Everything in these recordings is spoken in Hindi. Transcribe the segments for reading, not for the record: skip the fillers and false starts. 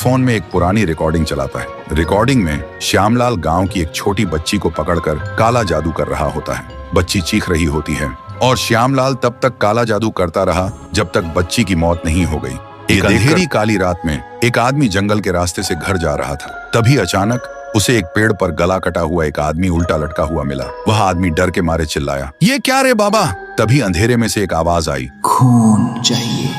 फोन में एक पुरानी रिकॉर्डिंग चलाता है। रिकॉर्डिंग में श्यामलाल गांव की एक छोटी बच्ची को पकड़कर काला जादू कर रहा होता है। बच्ची चीख रही होती है और श्यामलाल तब तक काला जादू करता रहा जब तक बच्ची की मौत नहीं हो गई। एक अंधेरी काली रात में एक आदमी जंगल के रास्ते से घर जा रहा था। तभी अचानक उसे एक पेड़ पर गला कटा हुआ एक आदमी उल्टा लटका हुआ मिला। वह आदमी डर के मारे चिल्लाया, ये क्या रे बाबा? तभी अंधेरे में से एक आवाज आई, खून चाहिए।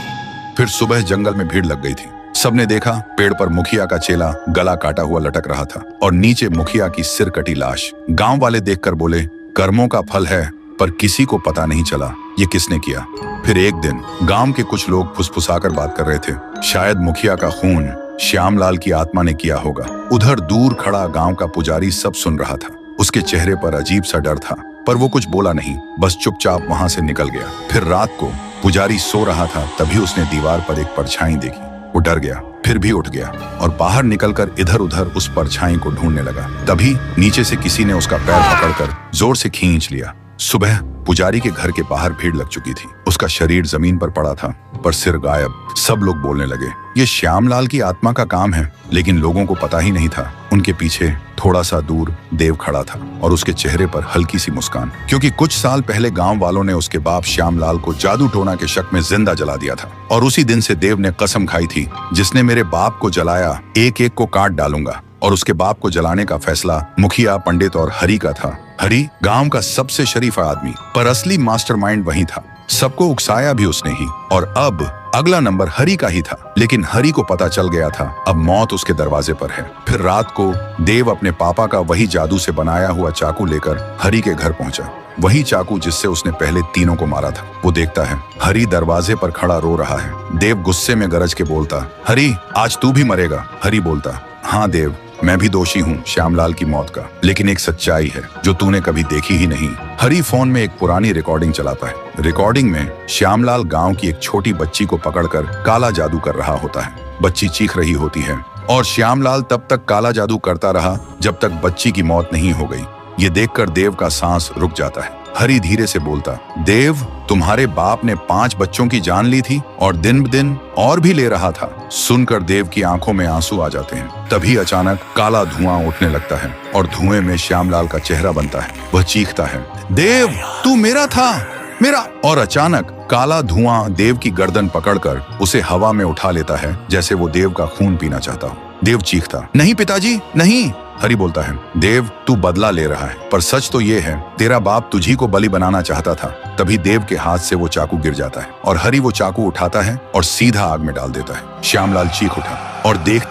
फिर सुबह जंगल में भीड़ लग गई थी। सबने देखा पेड़ पर मुखिया का चेला गला काटा हुआ लटक रहा था और नीचे मुखिया की सिर कटी लाश। गांव वाले देखकर बोले, कर्मों का फल है, पर किसी को पता नहीं चला ये किसने किया। फिर एक दिन गांव के कुछ लोग फुसफुसाकर बात कर रहे थे, शायद मुखिया का खून श्यामलाल की आत्मा ने किया होगा। उधर दूर खड़ा गांव का पुजारी सब सुन रहा था। उसके चेहरे पर अजीब सा डर था, पर वो कुछ बोला नहीं, बस चुपचाप वहां से निकल गया। फिर रात को पुजारी सो रहा था, तभी उसने दीवार पर एक परछाई देखी। वो डर गया, फिर भी उठ गया और बाहर निकलकर इधर उधर उस परछाई को ढूंढने लगा। तभी नीचे से किसी ने उसका पैर पकड़कर जोर से खींच लिया। सुबह पुजारी के घर के बाहर भीड़ लग चुकी थी। उसका शरीर जमीन पर पड़ा था, पर सिर गायब। सब लोग बोलने लगे, ये श्यामलाल की आत्मा का काम है। लेकिन लोगों को पता ही नहीं था, उनके पीछे थोड़ा सा दूर देव खड़ा था और उसके चेहरे पर हल्की सी मुस्कान, क्योंकि कुछ साल पहले गांव वालों ने उसके बाप श्यामलाल को जादू टोना के शक में जिंदा जला दिया था। और उसी दिन से देव ने कसम खाई थी, जिसने मेरे बाप को जलाया एक एक को काट डालूंगा। और उसके बाप को जलाने का फैसला मुखिया, पंडित और हरि का था। हरि गांव का सबसे शरीफ आदमी, पर असली मास्टरमाइंड वही था। सबको उकसाया भी उसने ही, और अब अगला नंबर हरि का ही था। लेकिन हरि को पता चल गया था अब मौत उसके दरवाजे पर है। फिर रात को देव अपने पापा का वही जादू से बनाया हुआ चाकू लेकर हरि के घर पहुंचा। वही चाकू जिससे उसने पहले तीनों को मारा था। वो देखता है हरि दरवाजे पर खड़ा रो रहा है। देव गुस्से में गरज के बोलता, हरि आज तू भी मरेगा। हरि बोलता, हाँ देव, मैं भी दोषी हूँ श्यामलाल की मौत का, लेकिन एक सच्चाई है जो तूने कभी देखी ही नहीं। हरि फोन में एक पुरानी रिकॉर्डिंग चलाता है। रिकॉर्डिंग में श्यामलाल गांव की एक छोटी बच्ची को पकड़कर काला जादू कर रहा होता है। बच्ची चीख रही होती है और श्यामलाल तब तक काला जादू करता रहा जब तक बच्ची की मौत नहीं हो गई। ये देखकर देव का सांस रुक जाता है। हरि धीरे से बोलता, देव, तुम्हारे बाप ने 5 बच्चों की जान ली थी और दिन ब दिन और भी ले रहा था। सुनकर देव की आंखों में आंसू आ जाते हैं। तभी अचानक काला धुआं उठने लगता है और धुएं में श्यामलाल का चेहरा बनता है। वह चीखता है, देव, तू मेरा था, मेरा। और अचानक काला धुआं देव की गर्दन पकड़कर उसे हवा में उठा लेता है, जैसे वो देव का खून पीना चाहता हो। देव चीखता, नहीं पिताजी, नहीं। हरि बोलता है, देव, तू बदला ले रहा है, पर सच तो ये है तेरा बाप तुझी को बलि बनाना चाहता था। तभी देव के हाथ से वो चाकू गिर जाता है और हरि वो चाकू उठाता है और सीधा आग में डाल देता है। श्यामलाल चीख उठा और देखते